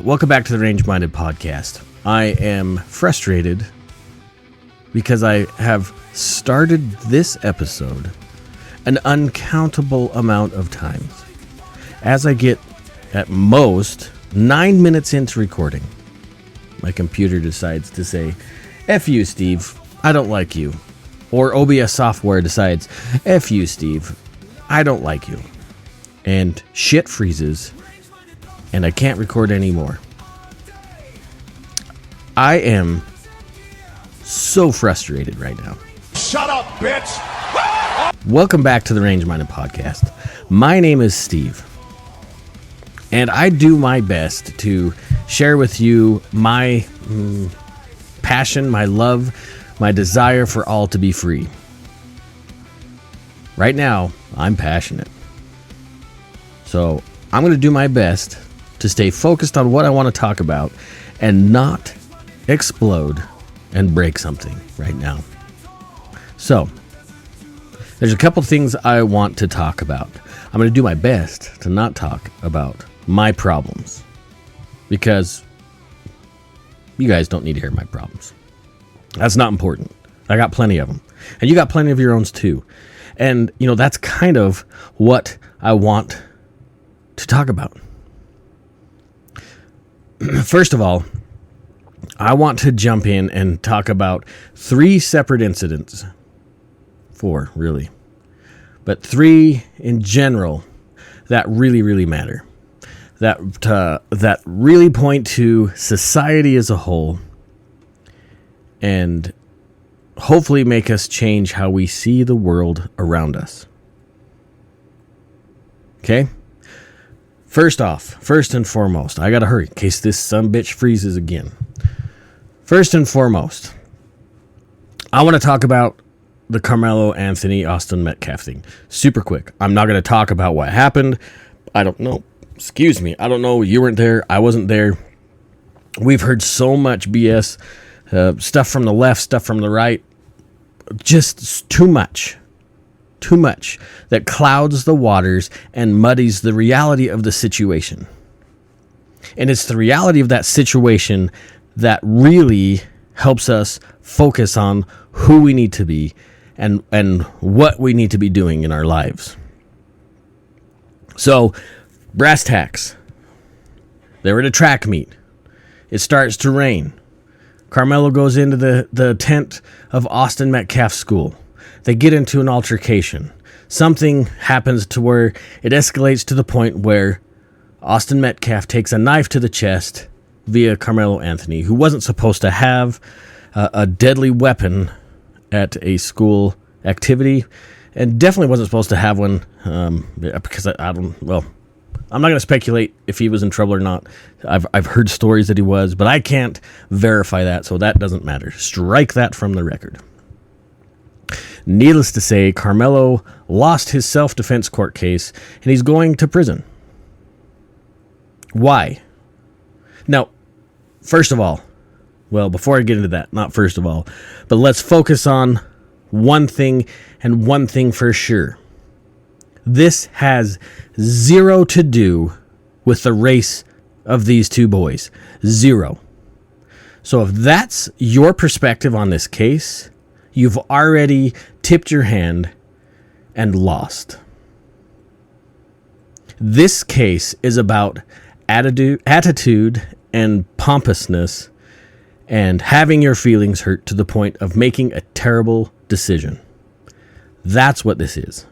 Welcome back to the Range Minded Podcast. I am frustrated because I have started this episode an uncountable amount of times. As I get at most 9 minutes into recording, my computer decides to say, F you, Steve, I don't like you. Or OBS software decides, F you, Steve, I don't like you. And shit freezes, and I can't record anymore. I am so frustrated right now. Shut up, bitch! Welcome back to the Range Minded Podcast. My name is Steve, and I do my best to share with you my passion, my love, my desire for all to be free. Right now, I'm passionate. So I'm going to do my best to stay focused on what I want to talk about and not explode and break something right now. So there's a couple things I want to talk about. I'm going to do my best to not talk about my problems because you guys don't need to hear my problems. That's not important. I got plenty of them. And you got plenty of your own too. And, that's kind of what I want to talk about. First of all, I want to jump in and talk about 3 separate incidents. 4, really. But 3 in general that really, really matter. That really point to society as a whole and hopefully make us change how we see the world around us. Okay? First and foremost, I gotta hurry in case this sumbitch freezes again. First and foremost, I want to talk about the Carmelo Anthony Austin Metcalf thing. Super quick. I'm not going to talk about what happened. I don't know. Excuse me. I don't know. You weren't there. I wasn't there. We've heard so much BS. Stuff from the left, stuff from the right. Just too much. Too much that clouds the waters and muddies the reality of the situation. And it's the reality of that situation that really helps us focus on who we need to be and what we need to be doing in our lives. So, brass tacks. They were at a track meet. It starts to rain. Carmelo goes into the tent of Austin Metcalf's school. They get into an altercation. Something happens to where it escalates to the point where Austin Metcalf takes a knife to the chest via Carmelo Anthony, who wasn't supposed to have a deadly weapon at a school activity, and definitely wasn't supposed to have one because I'm not going to speculate if he was in trouble or not. I've heard stories that he was, but I can't verify that, so that doesn't matter. Strike that from the record. Needless to say, Carmelo lost his self-defense court case, and he's going to prison. Why? Now, first of all, before I get into that, not first of all, but let's focus on one thing and one thing for sure. This has zero to do with the race of these two boys. Zero. So if that's your perspective on this case, you've already tipped your hand and lost. This case is about attitude and pompousness and having your feelings hurt to the point of making a terrible decision. That's what this is.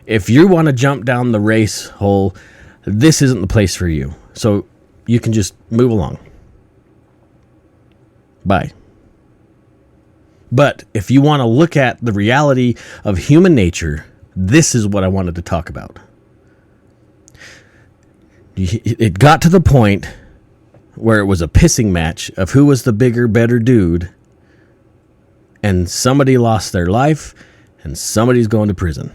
If you want to jump down the race hole, this isn't the place for you. So you can just move along. Bye. But if you want to look at the reality of human nature, this is what I wanted to talk about. It got to the point where it was a pissing match of who was the bigger, better dude, and somebody lost their life, and somebody's going to prison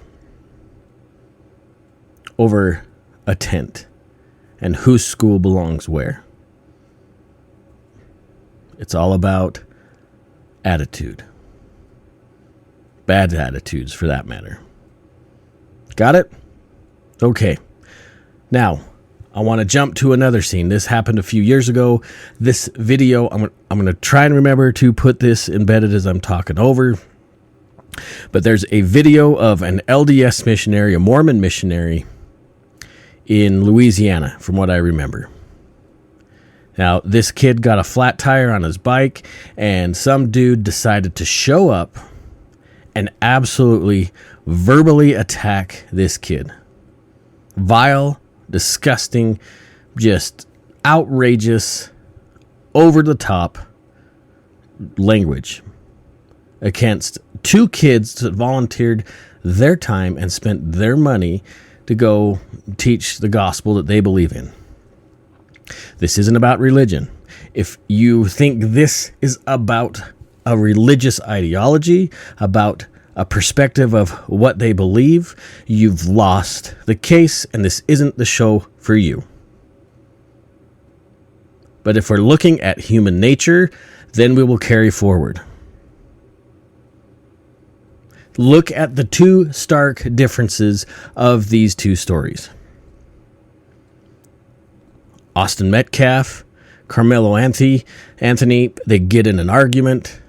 over a tent and whose school belongs where. It's all about attitude. Bad attitudes, for that matter. Got it? Okay. Now, I want to jump to another scene. This happened a few years ago. This video, I'm going to try and remember to put this embedded as I'm talking over. But there's a video of an LDS missionary, a Mormon missionary in Louisiana, from what I remember. Now, this kid got a flat tire on his bike, and some dude decided to show up and absolutely verbally attack this kid. Vile, disgusting, just outrageous, over the top language against two kids that volunteered their time and spent their money to go teach the gospel that they believe in. This isn't about religion. If you think this is about a religious ideology, about a perspective of what they believe, you've lost the case, and this isn't the show for you. But if we're looking at human nature, then we will carry forward. Look at the two stark differences of these two stories. Austin Metcalf, Carmelo Anthony, they get in an argument.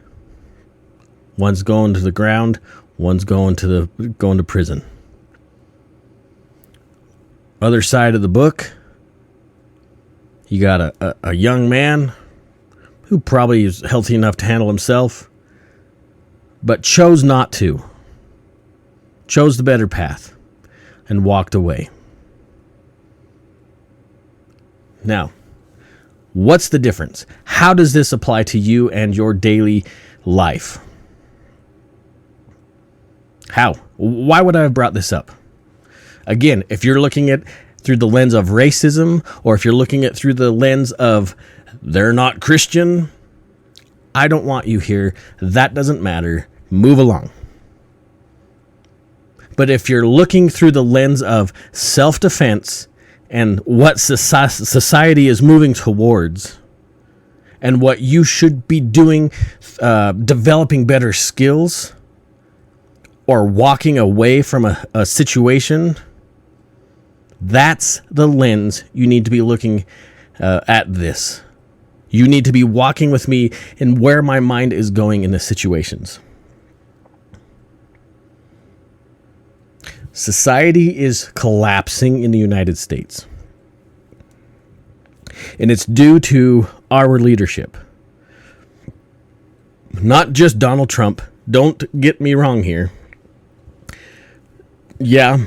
One's going to the ground, one's going to prison. Other side of the book, you got a young man who probably is healthy enough to handle himself, but chose not to. Chose the better path and walked away. Now, what's the difference? How does this apply to you and your daily life? How? Why would I have brought this up? Again, if you're looking at through the lens of racism, or if you're looking at through the lens of they're not Christian, I don't want you here. That doesn't matter. Move along. But if you're looking through the lens of self-defense and what society is moving towards, and what you should be doing, developing better skills, or walking away from a situation, that's the lens you need to be looking at this. You need to be walking with me in where my mind is going in the situations. Society is collapsing in the United States. And it's due to our leadership. Not just Donald Trump. Don't get me wrong here. Yeah,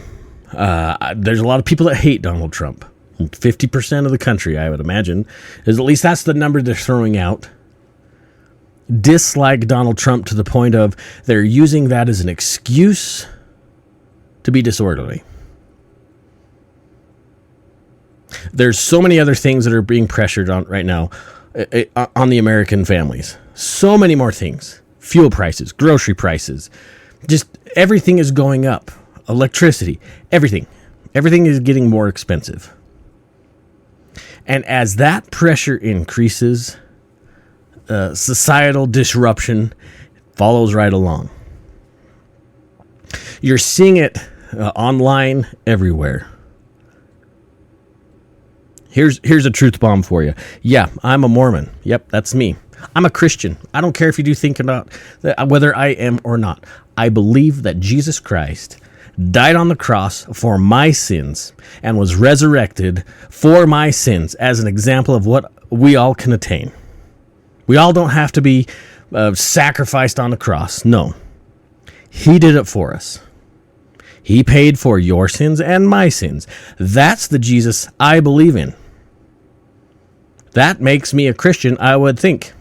there's a lot of people that hate Donald Trump. 50% of the country, I would imagine. At least that's the number they're throwing out. Dislike Donald Trump to the point of they're using that as an excuse to be disorderly. There's so many other things that are being pressured on right now on the American families. So many more things. Fuel prices, grocery prices, just everything is going up. Electricity, everything. Everything is getting more expensive. And as that pressure increases, societal disruption follows right along. You're seeing it online everywhere. Here's a truth bomb for you. Yeah, I'm a Mormon. Yep, that's me. I'm a Christian. I don't care if you do think about whether I am or not. I believe that Jesus Christ died on the cross for my sins and was resurrected for my sins as an example of what we all can attain. We all don't have to be sacrificed on the cross. No. He did it for us. He paid for your sins and my sins. That's the Jesus I believe in. That makes me a Christian, I would think.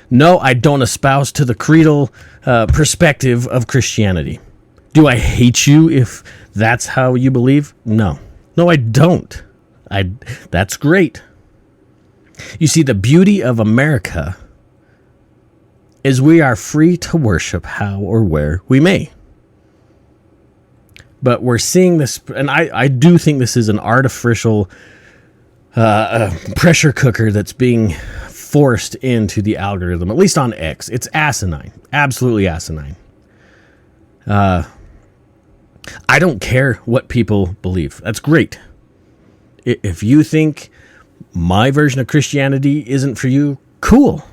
No, I don't espouse to the creedal perspective of Christianity. Do I hate you if that's how you believe? No. No, I don't. That's great. You see, the beauty of America is we are free to worship how or where we may. But we're seeing this, and I do think this is an artificial pressure cooker that's being forced into the algorithm, at least on X. It's asinine. Absolutely asinine. I don't care what people believe. That's great. If you think my version of Christianity isn't for you, cool.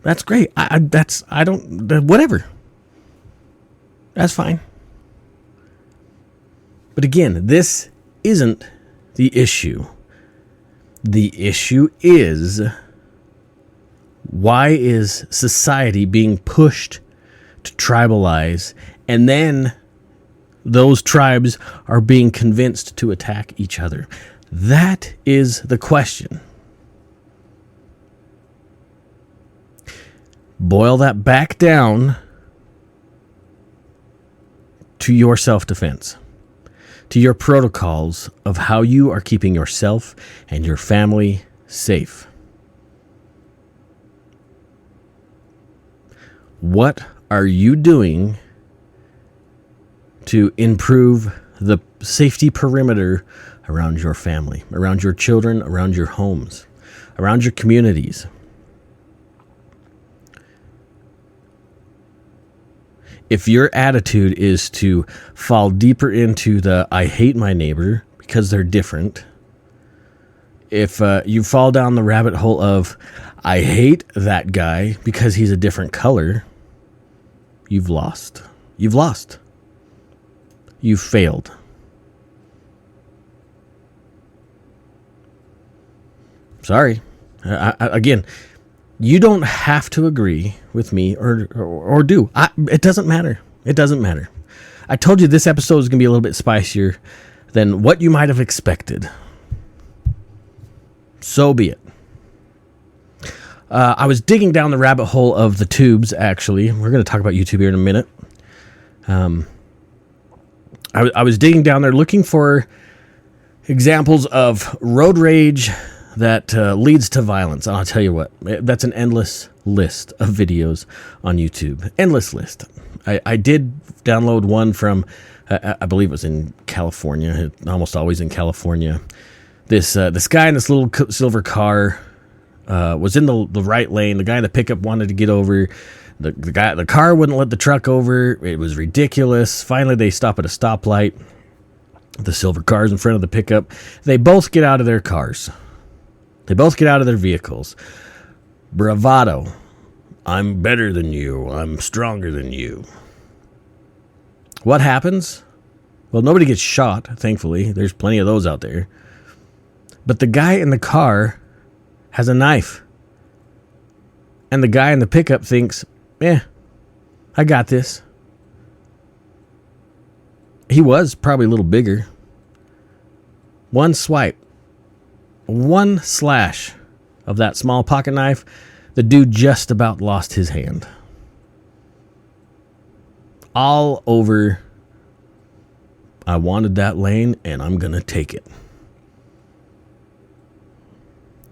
That's great. Whatever. That's fine. But again, this isn't the issue. The issue is, why is society being pushed to tribalize, and then those tribes are being convinced to attack each other? That is the question. Boil that back down to your self-defense, to your protocols of how you are keeping yourself and your family safe. What are you doing to improve the safety perimeter around your family, around your children, around your homes, around your communities? If your attitude is to fall deeper into the I hate my neighbor because they're different, if you fall down the rabbit hole of I hate that guy because he's a different color, you've lost. You've lost. You've failed. Sorry. Again, you don't have to agree with me or do. It doesn't matter. It doesn't matter. I told you this episode is going to be a little bit spicier than what you might have expected. So be it. I was digging down the rabbit hole of the tubes, actually. We're going to talk about YouTube here in a minute. I was digging down there looking for examples of road rage that leads to violence. And I'll tell you what, that's an endless list of videos on YouTube. Endless list. I did download one from, I believe it was in California, almost always in California. This guy in this little silver car was in the right lane. The guy in the pickup wanted to get over. The car wouldn't let the truck over. It was ridiculous. Finally, they stop at a stoplight. The silver car's in front of the pickup. They both get out of their cars. They both get out of their vehicles. Bravado. I'm better than you. I'm stronger than you. What happens? Well, nobody gets shot, thankfully. There's plenty of those out there. But the guy in the car has a knife. And the guy in the pickup thinks, I got this. He was probably a little bigger. One swipe. One slash of that small pocket knife, the dude just about lost his hand. All over, I wanted that lane and I'm going to take it.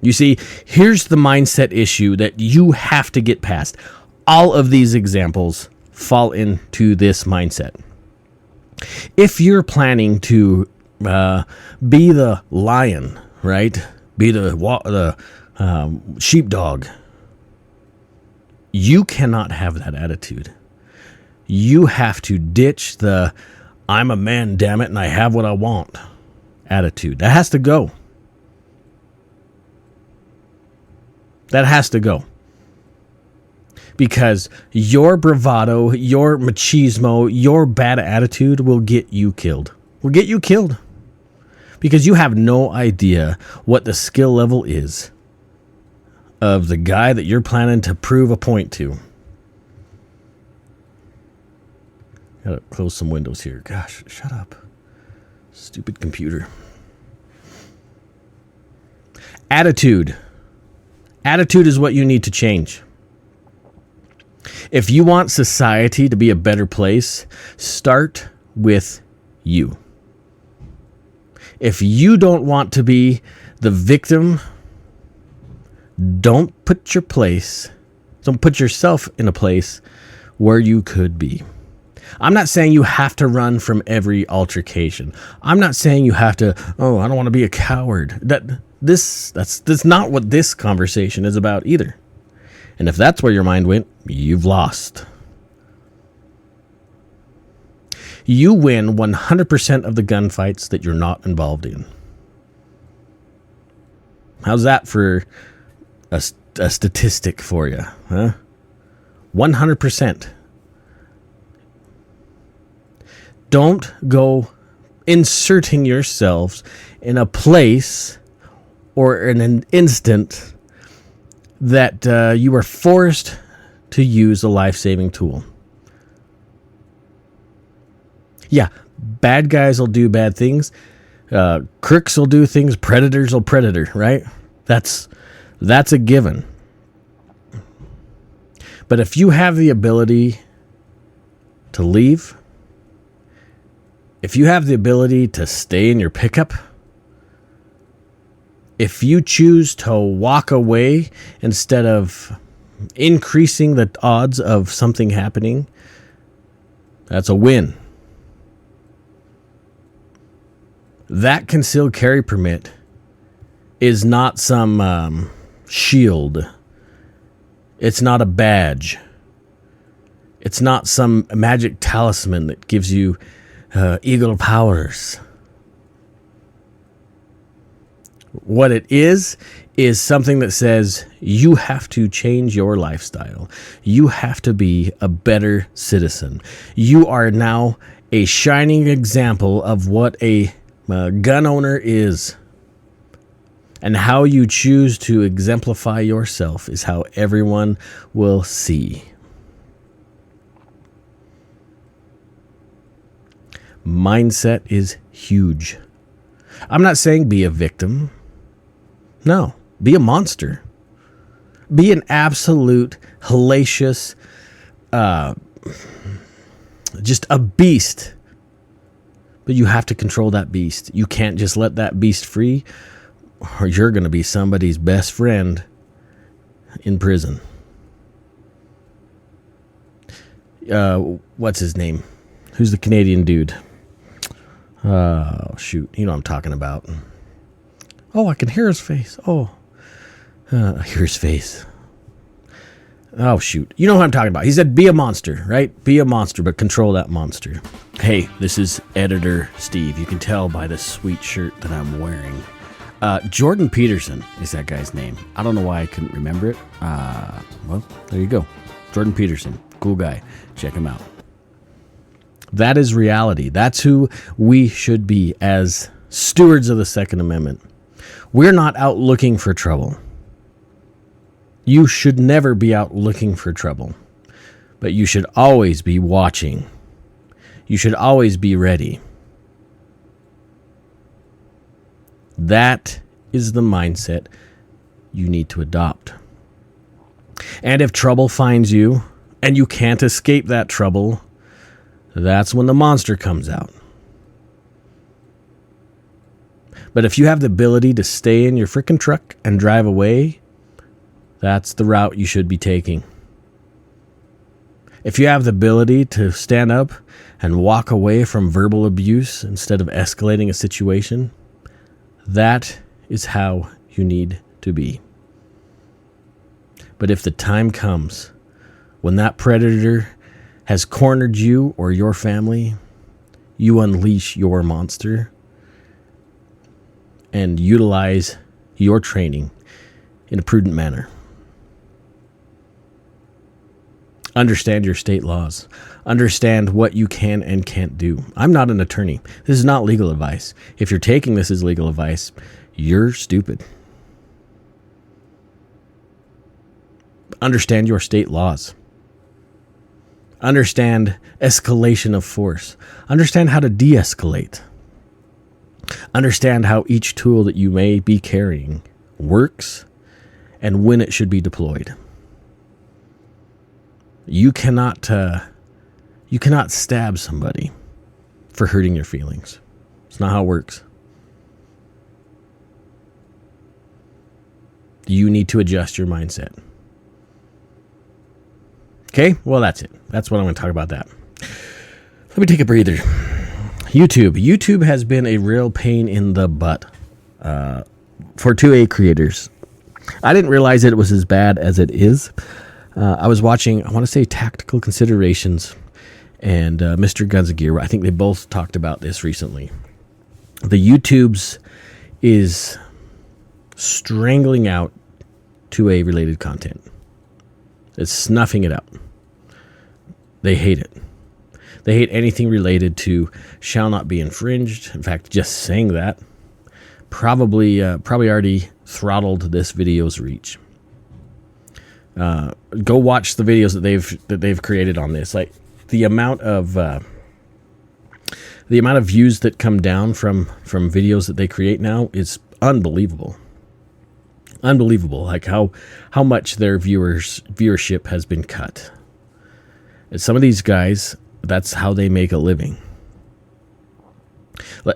You see, here's the mindset issue that you have to get past. All of these examples fall into this mindset. If you're planning to be the lion, right? Be the sheepdog. You cannot have that attitude. You have to ditch the I'm a man, damn it, and I have what I want attitude. That has to go. That has to go. Because your bravado, your machismo, your bad attitude will get you killed. Will get you killed. Because you have no idea what the skill level is of the guy that you're planning to prove a point to. Gotta close some windows here. Gosh, shut up. Stupid computer. Attitude. Attitude is what you need to change. If you want society to be a better place, start with you. If you don't want to be the victim, don't put yourself in a place where you could be. I'm not saying you have to run from every altercation. I'm not saying you have to, I don't want to be a coward. That's not what this conversation is about either. And if that's where your mind went, you've lost. You win 100% of the gunfights that you're not involved in. How's that for a statistic for you? Huh? 100%. Don't go inserting yourselves in a place or in an instant that you are forced to use a life-saving tool. Yeah, bad guys will do bad things. Crooks will do things. Predators will predator, right? That's a given. But if you have the ability to leave, if you have the ability to stay in your pickup, if you choose to walk away instead of increasing the odds of something happening, that's a win. That concealed carry permit is not some shield. It's not a badge. It's not some magic talisman that gives you eagle powers. What it is something that says you have to change your lifestyle. You have to be a better citizen. You are now a shining example of what a gun owner is. And how you choose to exemplify yourself is how everyone will see. Mindset is huge. I'm not saying be a victim. No, be a monster. Be an absolute hellacious, just a beast. But you have to control that beast. You can't just let that beast free, or you're going to be somebody's best friend in prison. What's his name? Who's the Canadian dude? Oh, shoot. You know what I'm talking about. Oh, I can hear his face. Oh, I hear his face. Oh, shoot. You know what I'm talking about. He said, be a monster, right? Be a monster, but control that monster. Hey, this is Editor Steve. You can tell by the sweet shirt that I'm wearing. Jordan Peterson is that guy's name. I don't know why I couldn't remember it. Well, there you go. Jordan Peterson. Cool guy. Check him out. That is reality. That's who we should be as stewards of the Second Amendment. We're not out looking for trouble. You should never be out looking for trouble. But you should always be watching. You should always be ready. That is the mindset you need to adopt. And if trouble finds you, and you can't escape that trouble, that's when the monster comes out. But if you have the ability to stay in your frickin' truck and drive away, that's the route you should be taking. If you have the ability to stand up and walk away from verbal abuse instead of escalating a situation, that is how you need to be. But if the time comes when that predator has cornered you or your family, you unleash your monster and utilize your training in a prudent manner. Understand your state laws. Understand what you can and can't do. I'm not an attorney. This is not legal advice. If you're taking this as legal advice, you're stupid. Understand your state laws. Understand escalation of force. Understand how to de-escalate. Understand how each tool that you may be carrying works and when it should be deployed. You cannot stab somebody for hurting your feelings. It's not how it works. You need to adjust your mindset. Okay, well, that's it. That's what I'm going to talk about that. Let me take a breather. YouTube has been a real pain in the butt for 2A creators. I didn't realize that it was as bad as it is. I was watching, I want to say, Tactical Considerations and Mr. Guns of Gear. I think they both talked about this recently. The YouTube's is strangling out 2A related content. It's snuffing it out. They hate it. They hate anything related to shall not be infringed. In fact, just saying that probably already throttled this video's reach. Go watch the videos that they've created on this. Like the amount of views that come down from videos that they create now is unbelievable. Unbelievable. Like how much their viewership has been cut. And some of these guys, that's how they make a living.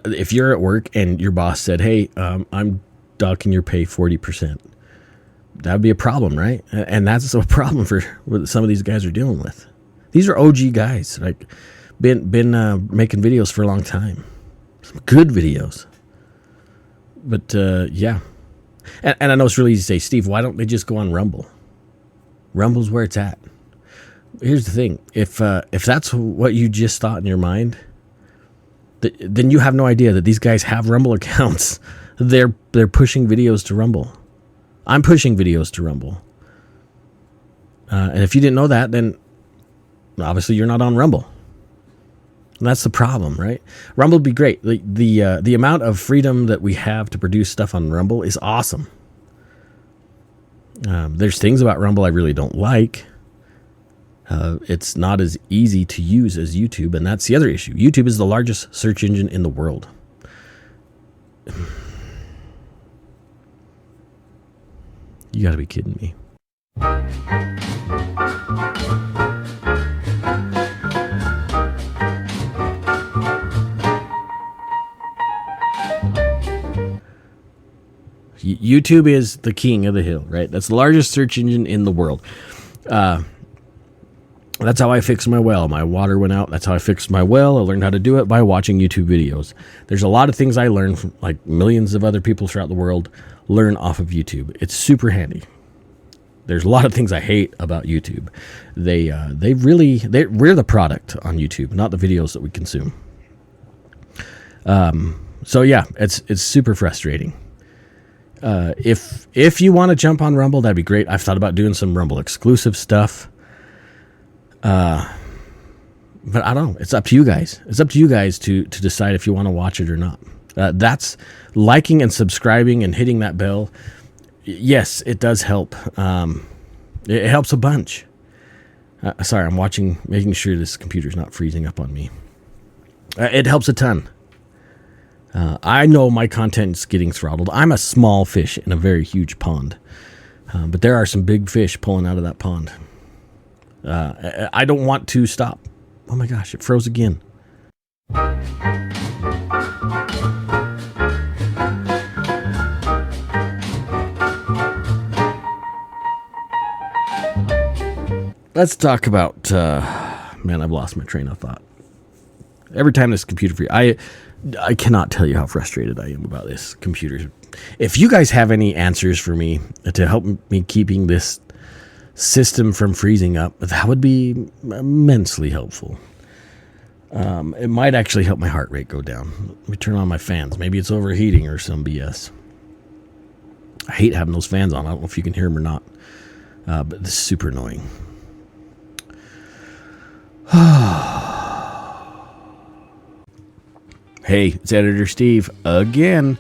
If you're at work and your boss said, "Hey, I'm docking your pay 40%," that'd be a problem, right? And that's a problem for what some of these guys are dealing with. These are OG guys, like been making videos for a long time, some good videos. But yeah, and I know it's really easy to say, Steve, why don't they just go on Rumble? Rumble's where it's at. Here's the thing: if that's what you just thought in your mind, then you have no idea that these guys have Rumble accounts. They're pushing videos to Rumble. I'm pushing videos to Rumble. And if you didn't know that, then obviously you're not on Rumble. And that's the problem, right? Rumble would be great. The amount of freedom that we have to produce stuff on Rumble is awesome. There's things about Rumble I really don't like. It's not as easy to use as YouTube, and that's the other issue. YouTube is the largest search engine in the world. You gotta be kidding me. YouTube is the king of the hill, right? That's the largest search engine in the world. That's how I fixed my well. My water went out. That's how I fixed my well. I learned how to do it by watching YouTube videos. There's a lot of things I learned from, like millions of other people throughout the world, learn off of YouTube. It's super handy. There's a lot of things I hate about YouTube. We're the product on YouTube, not the videos that we consume. So yeah, it's super frustrating. If you want to jump on Rumble, that'd be great. I've thought about doing some Rumble exclusive stuff. But I don't know. It's up to you guys. It's up to you guys to decide if you want to watch it or not. That's liking and subscribing and hitting that bell. Yes, it does help. It helps a bunch. Sorry, I'm making sure this computer's not freezing up on me. It helps a ton. I know my content's getting throttled. I'm a small fish in a very huge pond. But there are some big fish pulling out of that pond. I don't want to stop. Oh my gosh, it froze again. Let's talk about, man, I've lost my train of thought. Every time this computer I cannot tell you how frustrated I am about this computer. If you guys have any answers for me to help me keeping this system from freezing up, that would be immensely helpful. It might actually help my heart rate go down. Let me turn on my fans. Maybe it's overheating or some BS. I hate having those fans on. I don't know if you can hear them or not. But this is super annoying. Hey, it's Editor Steve again.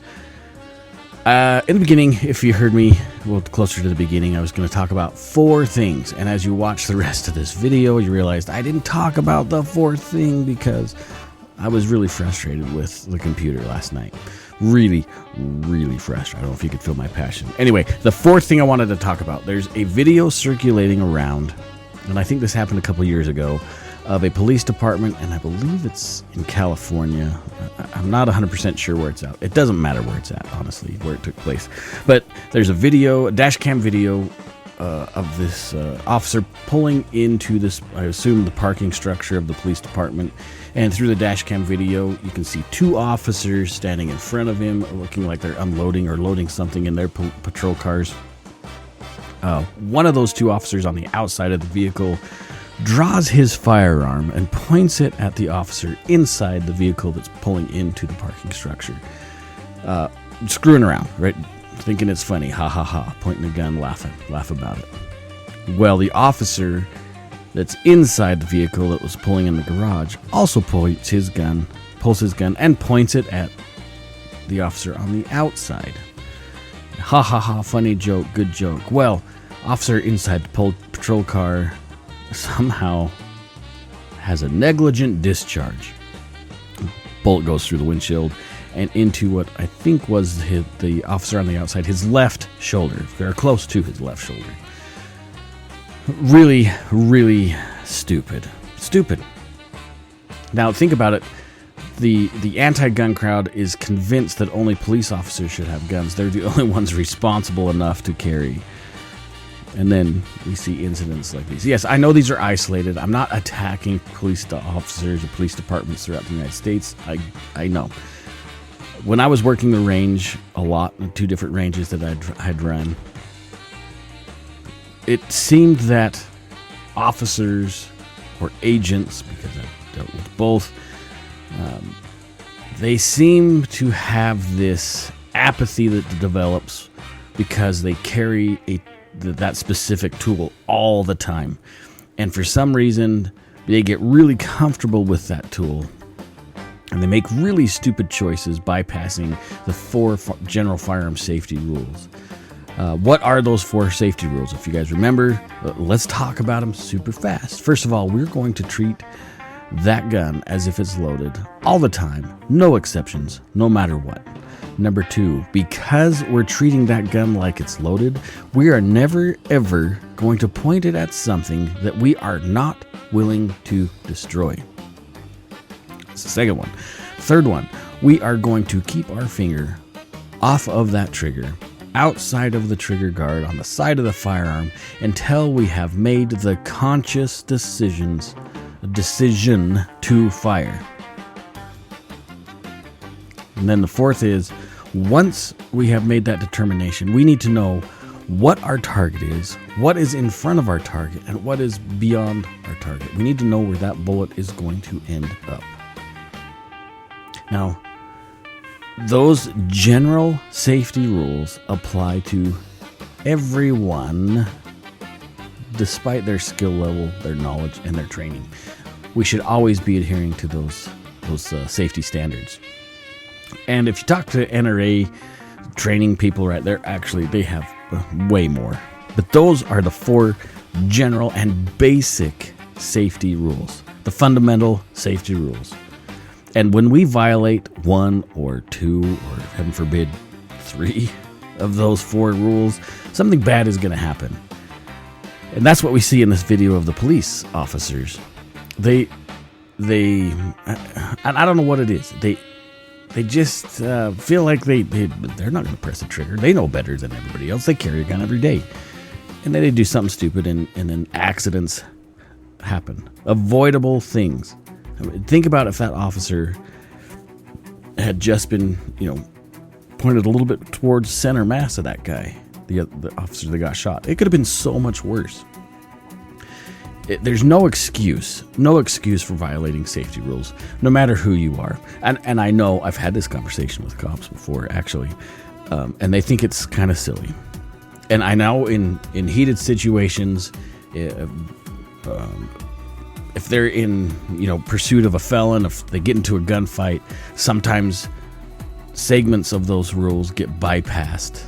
In the beginning, if you heard me, well, closer to the beginning, I was going to talk about 4 things. And as you watch the rest of this video, you realized I didn't talk about the 4th thing because I was really frustrated with the computer last night. Really, really frustrated. I don't know if you could feel my passion. Anyway, the 4th thing I wanted to talk about, there's a video circulating around, and I think this happened a couple years ago, of a police department, and I believe it's in California. I'm not 100% sure where it's at. It doesn't matter where it's at, honestly, where it took place. But there's a dash cam video of this officer pulling into this, I assume, the parking structure of the police department. And through the dash cam video, you can see 2 officers standing in front of him, looking like they're unloading or loading something in their patrol cars. One of those 2 officers on the outside of the vehicle draws his firearm and points it at the officer inside the vehicle that's pulling into the parking structure. Screwing around, right? thinking it's funny. Ha ha ha. Pointing the gun, laughing. Laugh about it. Well, the officer that's inside the vehicle that was pulling in the garage also pulls his gun, and points it at the officer on the outside. Ha ha ha, funny joke, good joke. Well, officer inside the patrol car somehow has a negligent discharge. Bullet goes through the windshield and into what I think was the officer on the outside, his left shoulder, very close to his left shoulder. Really, really stupid. Stupid. Now, think about it. The anti-gun crowd is convinced that only police officers should have guns. They're the only ones responsible enough to carry. And then we see incidents like these. Yes, I know these are isolated. I'm not attacking police officers or police departments throughout the United States. I know. When I was working the range a lot, 2 different ranges that I'd run, it seemed that officers or agents, because I've dealt with both, they seem to have this apathy that develops because they carry that specific tool all the time. And for some reason, they get really comfortable with that tool. And they make really stupid choices bypassing the 4 general firearm safety rules. What are those 4 safety rules? If you guys remember, let's talk about them super fast. First of all, we're going to treat that gun as if it's loaded all the time, no exceptions, no matter what. Number 2, because we're treating that gun like it's loaded, we are never ever going to point it at something that we are not willing to destroy. That's the second one. Third one, we are going to keep our finger off of that trigger, outside of the trigger guard, on the side of the firearm, until we have made the conscious decision to fire. And then the fourth is, once we have made that determination, we need to know what our target is, what is in front of our target, and what is beyond our target. We need to know where that bullet is going to end up. Now, those general safety rules apply to everyone, despite their skill level, their knowledge, and their training. We should always be adhering to those safety standards. And if you talk to NRA training people, right, they have way more. But those are the 4 general and basic safety rules, the fundamental safety rules. And when we violate 1 or 2 or, heaven forbid, 3 of those 4 rules, something bad is going to happen. And that's what we see in this video of the police officers. They and I don't know what it is. They just feel like they're not going to press the trigger. They know better than everybody else. They carry a gun every day. And then they do something stupid and then accidents happen. Avoidable things. I mean, think about if that officer had just been, pointed a little bit towards center mass of that guy, the officer that got shot. It could have been so much worse. There's no excuse for violating safety rules, no matter who you are. And I know I've had this conversation with cops before, actually, and they think it's kind of silly. And I know in heated situations, if they're in pursuit of a felon, if they get into a gunfight, sometimes segments of those rules get bypassed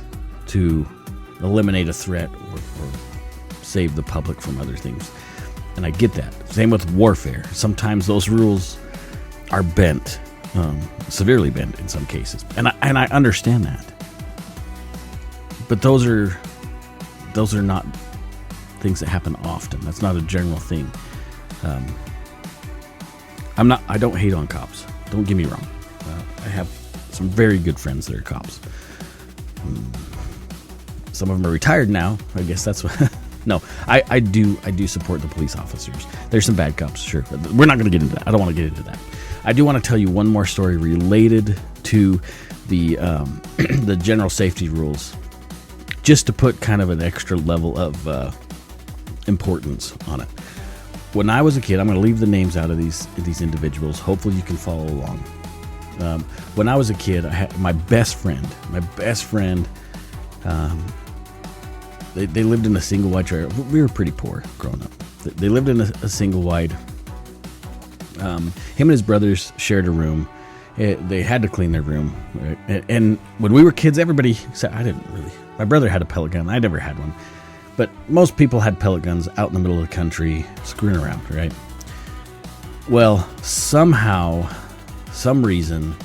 to eliminate a threat or save the public from other things. And I get that. Same with warfare. Sometimes those rules are bent, severely bent in some cases, and I understand that. But those are not things that happen often. That's not a general thing. I don't hate on cops. Don't get me wrong. I have some very good friends that are cops. Some of them are retired now. I guess that's what. No, I do support the police officers. There's some bad cops, sure. But we're not going to get into that. I don't want to get into that. I do want to tell you one more story related to the the general safety rules, just to put kind of an extra level of importance on it. When I was a kid, I'm going to leave the names out of these individuals. Hopefully you can follow along. When I was a kid, I had my best friend They lived in a single wide trailer. We were pretty poor growing up. They lived in a single wide. Him and his brothers shared a room. They had to clean their room. Right? And when we were kids, everybody said, I didn't really. My brother had a pellet gun. I never had one. But most people had pellet guns out in the middle of the country screwing around, right? Well, somehow, some reason,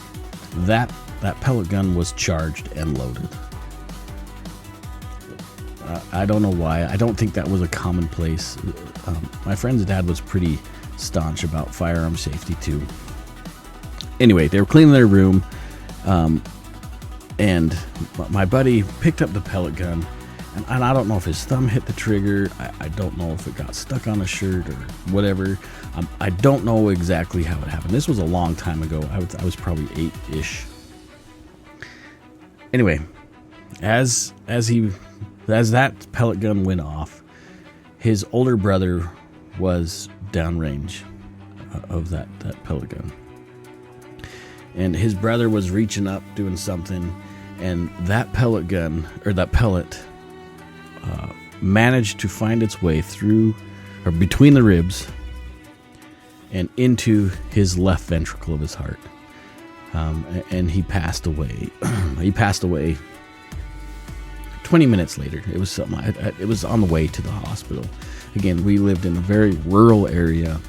that pellet gun was charged and loaded. I don't know why. I don't think that was a commonplace. My friend's dad was pretty staunch about firearm safety too. Anyway, they were cleaning their room, and my buddy picked up the pellet gun, and I don't know if his thumb hit the trigger. I don't know if it got stuck on a shirt or whatever. I don't know exactly how it happened. This was a long time ago. I was probably 8-ish. Anyway, as that pellet gun went off, his older brother was downrange of that pellet gun. And his brother was reaching up, doing something, and that pellet gun, or that pellet, managed to find its way through, or between the ribs, and into his left ventricle of his heart. And he passed away. He passed away 20 minutes later. It was something. It was on the way to the hospital. Again, we lived in a very rural area,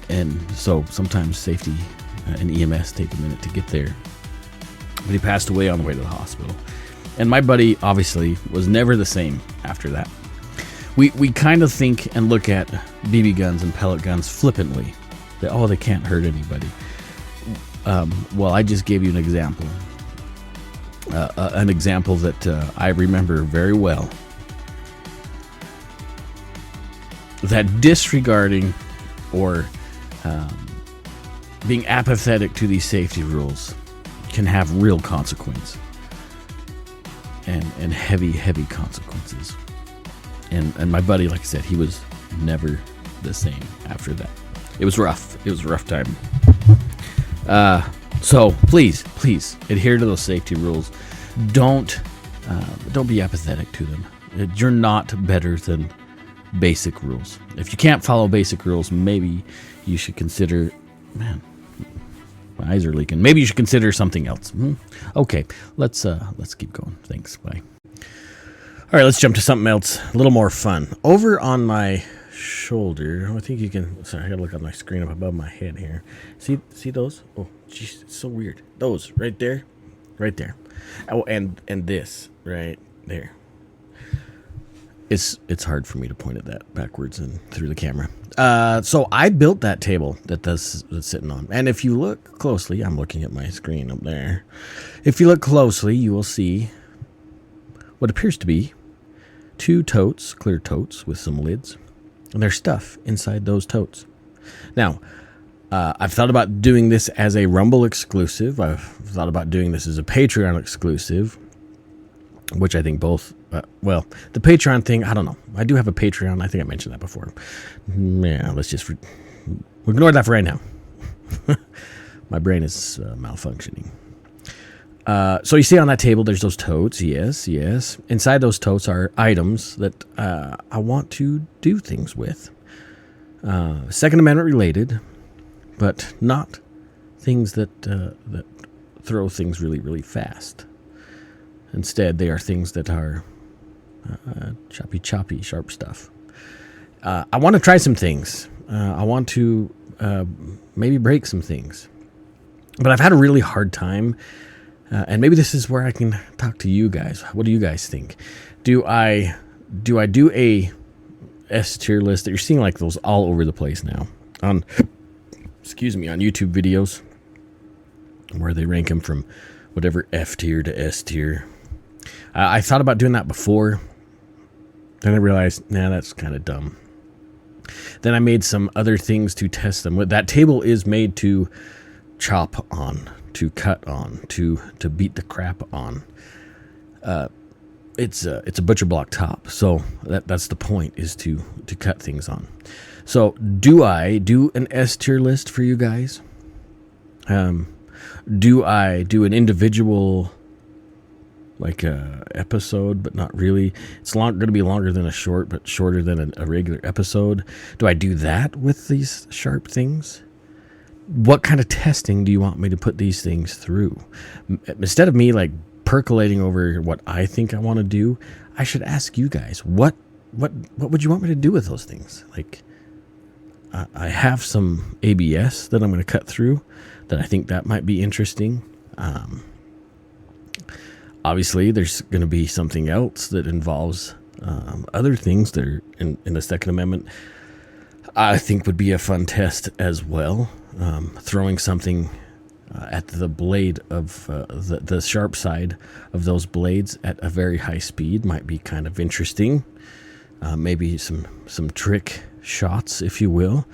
and so sometimes safety and EMS take a minute to get there. But he passed away on the way to the hospital. And my buddy obviously was never the same after that. We kind of think and look at BB guns and pellet guns flippantly. That, they can't hurt anybody. Well, I just gave you an example. An example that I remember very well. That disregarding or being apathetic to these safety rules can have real consequence. And heavy consequences. And my buddy, like I said, he was never the same after that. It was rough. It was a rough time. So please adhere to those safety rules. Don't be apathetic to them. You're not better than basic rules. If you can't follow basic rules, maybe you should consider. Man, my eyes are leaking. Maybe you should consider something else. Okay, let's keep going. Thanks. Bye. All right, let's jump to something else, a little more fun. Over on my shoulder, I think you can. Sorry, I gotta look on my screen up above my head here. See those? Oh, jeez, it's so weird. Those right there. Oh, and this right there. It's hard for me to point at that backwards and through the camera. So I built that table that's sitting on. And if you look closely, I'm looking at my screen up there. If you look closely, you will see what appears to be 2 totes, clear totes with some lids. And there's stuff inside those totes. Now, I've thought about doing this as a Rumble exclusive. I've thought about doing this as a Patreon exclusive, which I think both, the Patreon thing, I don't know. I do have a Patreon. I think I mentioned that before. Yeah, let's just ignore that for right now. My brain is malfunctioning. So you see on that table, there's those totes. Yes. Inside those totes are items that I want to do things with. Second Amendment related, but not things that throw things really, really fast. Instead, they are things that are choppy, sharp stuff. I want to try some things. I want to maybe break some things. But I've had a really hard time. And maybe this is where I can talk to you guys. What do you guys think? Do I do a S tier list that you're seeing like those all over the place now on YouTube videos where they rank them from whatever F tier to S tier? I thought about doing that before. Then I realized, that's kind of dumb. Then I made some other things to test them with. That table is made to chop on, to cut on, to beat the crap on. It's a butcher block top, so that's the point, is to cut things on. So do I do an S tier list for you guys? Do I do an individual like a episode, but not really. It's going to be longer than a short, but shorter than a regular episode. Do I do that with these sharp things? What kind of testing do you want me to put these things through? Instead of me like percolating over what I think I want to do, I should ask you guys, what would you want me to do with those things? Like, I have some ABS that I'm going to cut through that I think that might be interesting. Obviously, there's going to be something else that involves other things that are in the Second Amendment. I think would be a fun test as well. Throwing something at the blade of the sharp side of those blades at a very high speed might be kind of interesting. Maybe some trick shots, if you will.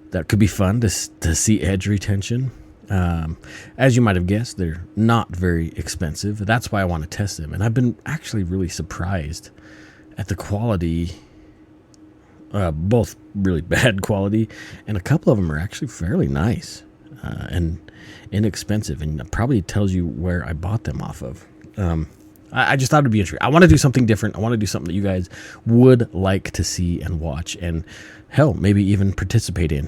That could be fun to see edge retention. As you might have guessed, they're not very expensive. That's why I want to test them. And I've been actually really surprised at the quality, both really bad quality, and a couple of them are actually fairly nice and inexpensive. And it probably tells you where I bought them off of. I just thought it'd be interesting. I want to do something different. I want to do something that you guys would like to see and watch, and hell, maybe even participate in.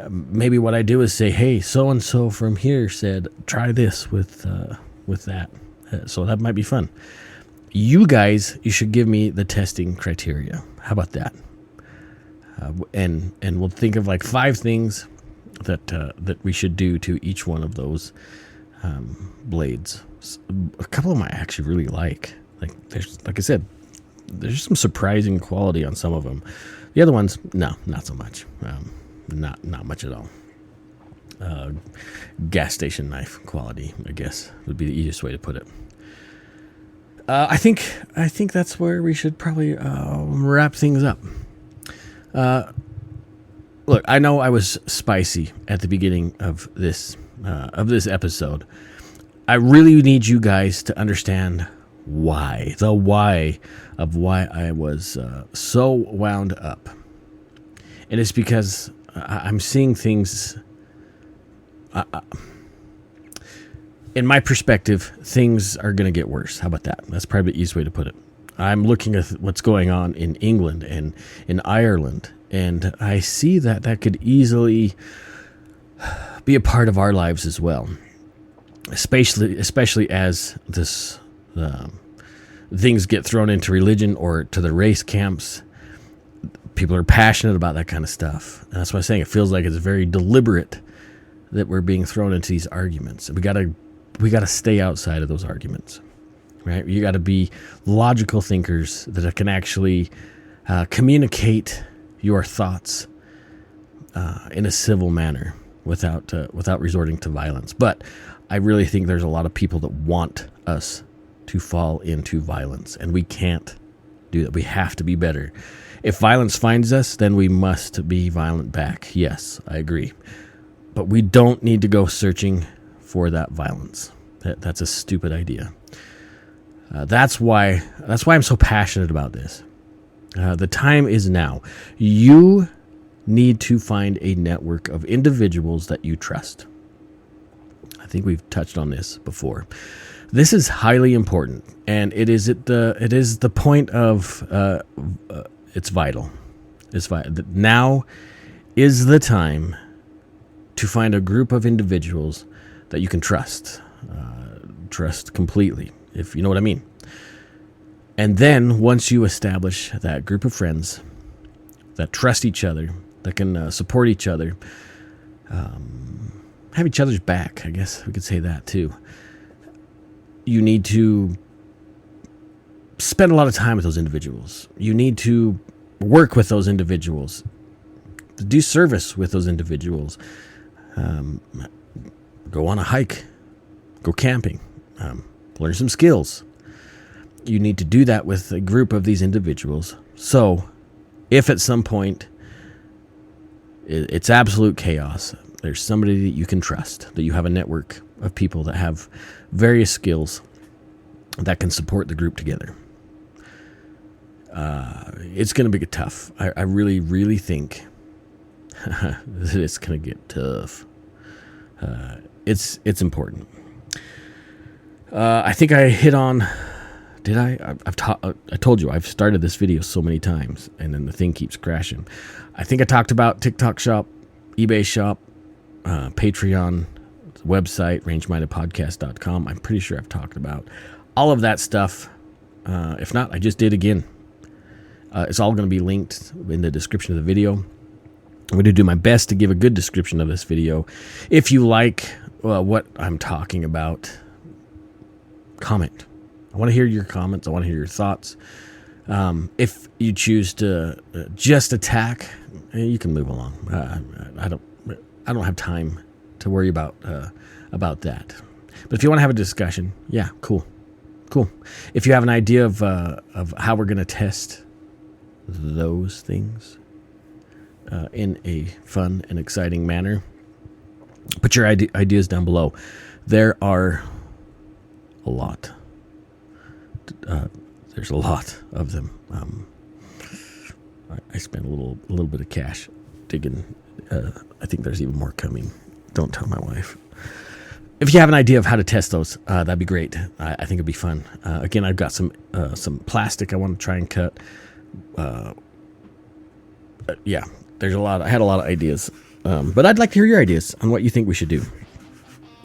Maybe what I do is say, hey, so-and-so from here said, try this with that. So that might be fun. You guys, you should give me the testing criteria. How about that? And we'll think of like 5 things that we should do to each one of those blades. A couple of them I actually really like. Like I said, there's some surprising quality on some of them. The other ones, no, not so much. Not much at all. Gas station knife quality, I guess, would be the easiest way to put it. I think that's where we should probably wrap things up. Look, I know I was spicy at the beginning of this episode. I really need you guys to understand the why of why I was so wound up. And it's because I'm seeing things, in my perspective, things are going to get worse. How about that? That's probably the easiest way to put it. I'm looking at what's going on in England and in Ireland, and I see that could easily be a part of our lives as well. Especially as this things get thrown into religion or to the race camps. People are passionate about that kind of stuff. And that's why I'm saying it feels like it's very deliberate that we're being thrown into these arguments. We gotta stay outside of those arguments, right? You gotta be logical thinkers that can actually communicate your thoughts in a civil manner without resorting to violence. But I really think there's a lot of people that want us to fall into violence, and we can't do that. We have to be better. If violence finds us, then we must be violent back. Yes, I agree. But we don't need to go searching for that violence. That's a stupid idea. That's why I'm so passionate about this. The time is now. You need to find a network of individuals that you trust. I think we've touched on this before. This is highly important, and it is the point of it's vital. It's vital. Now is the time to find a group of individuals that you can trust completely, if you know what I mean. And then once you establish that group of friends that trust each other, that can support each other, have each other's back, I guess we could say that too. You need to spend a lot of time with those individuals. You need to work with those individuals, do service with those individuals, go on a hike, go camping, learn some skills. You need to do that with a group of these individuals. So if at some point it's absolute chaos, there's somebody that you can trust, that you have a network of people that have various skills that can support the group together. It's going to be tough. I really, really think it's going to get tough. It's important. I think I hit on. Did I? I told you I've started this video so many times, and then the thing keeps crashing. I think I talked about TikTok Shop, eBay Shop, Patreon, website, rangemindedpodcast.com. I'm pretty sure I've talked about all of that stuff. If not, I just did again. It's all going to be linked in the description of the video. I'm going to do my best to give a good description of this video. If you like what I'm talking about, comment. I want to hear your comments. I want to hear your thoughts. If you choose to just attack, you can move along. I don't have time to worry about that. But if you want to have a discussion, yeah, cool. If you have an idea of how we're going to test those things in a fun and exciting manner, put your ideas down below. There are a lot. There's a lot of them. I spent a little bit of cash digging. I think there's even more coming. Don't tell my wife. If you have an idea of how to test those, that'd be great. I think it'd be fun. Again, I've got some plastic I want to try and cut. Yeah, there's a lot. I had a lot of ideas, but I'd like to hear your ideas on what you think we should do.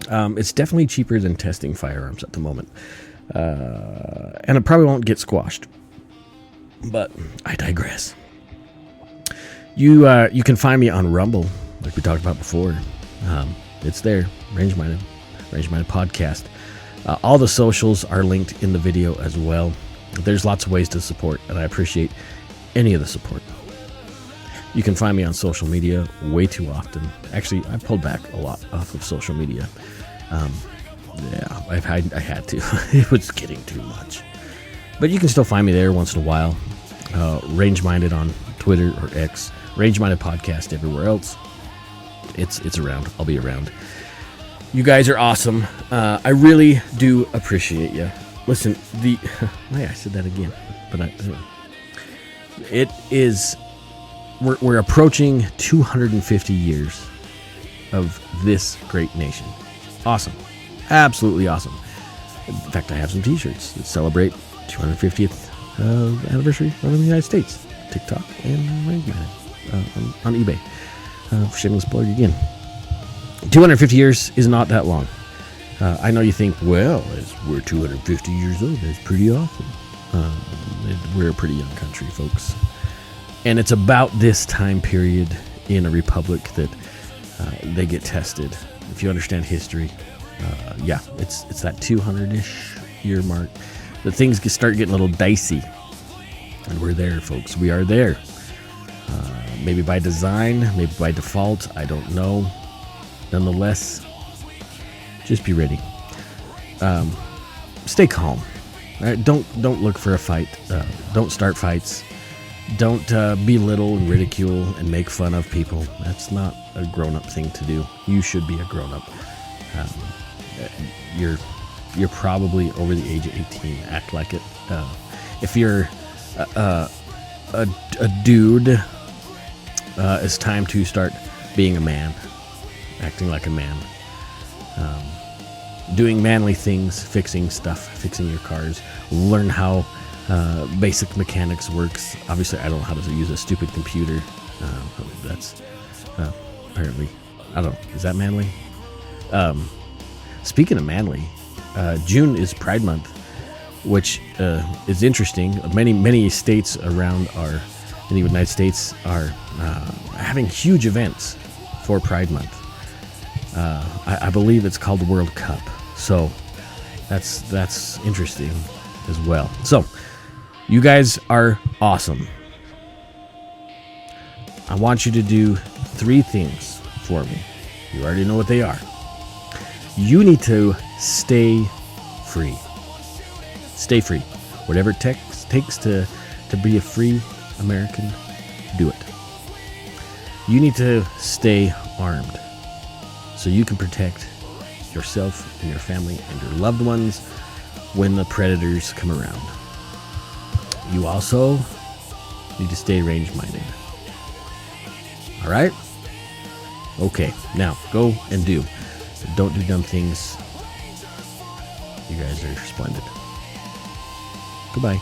It's definitely cheaper than testing firearms at the moment. And it probably won't get squashed. But I digress. You can find me on Rumble, like we talked about before. It's there, Range Minded Podcast. All the socials are linked in the video as well. There's lots of ways to support, and I appreciate any of the support. You can find me on social media way too often. Actually, I pulled back a lot off of social media. Yeah, I had to. It was getting too much. But you can still find me there once in a while. Range Minded on Twitter or X. Range Minded Podcast everywhere else. It's around. I'll be around. You guys are awesome. I really do appreciate you. Listen, I said that again. But it is... We're approaching 250 years of this great nation. Awesome. Absolutely awesome. In fact, I have some t-shirts that celebrate 250th anniversary of the United States. TikTok and Range Minded on eBay. Shameless plug again. 250 years is not that long. I know you think, well, we're 250 years old. That's pretty awesome. We're a pretty young country, folks. And it's about this time period in a republic that they get tested. If you understand history, it's that 200-ish year mark that things start getting a little dicey. And we're there, folks. We are there. Maybe by design, maybe by default. I don't know. Nonetheless, just be ready. Stay calm. Right? Don't look for a fight. Don't start fights. Don't belittle and ridicule and make fun of people. That's not a grown-up thing to do. You should be a grown-up. You're probably over the age of 18. Act like it. If you're a dude, it's time to start being a man, acting like a man, doing manly things, fixing stuff, fixing your cars. Learn how basic mechanics works. Obviously, I don't know how to use a stupid computer. That's apparently, I don't know. Is that manly? Speaking of manly, June is Pride Month, which is interesting. Many states around in the United States are having huge events for Pride Month. I believe it's called the World Cup. So that's interesting as well. So you guys are awesome. I want you to do 3 things for me. You already know what they are. You need to stay free. Stay free. Whatever it takes to be a free American, do it. You need to stay armed so you can protect yourself and your family and your loved ones when the predators come around. You also need to stay range-minded. All right? Okay, now go and do. Don't do dumb things. You guys are splendid. Goodbye.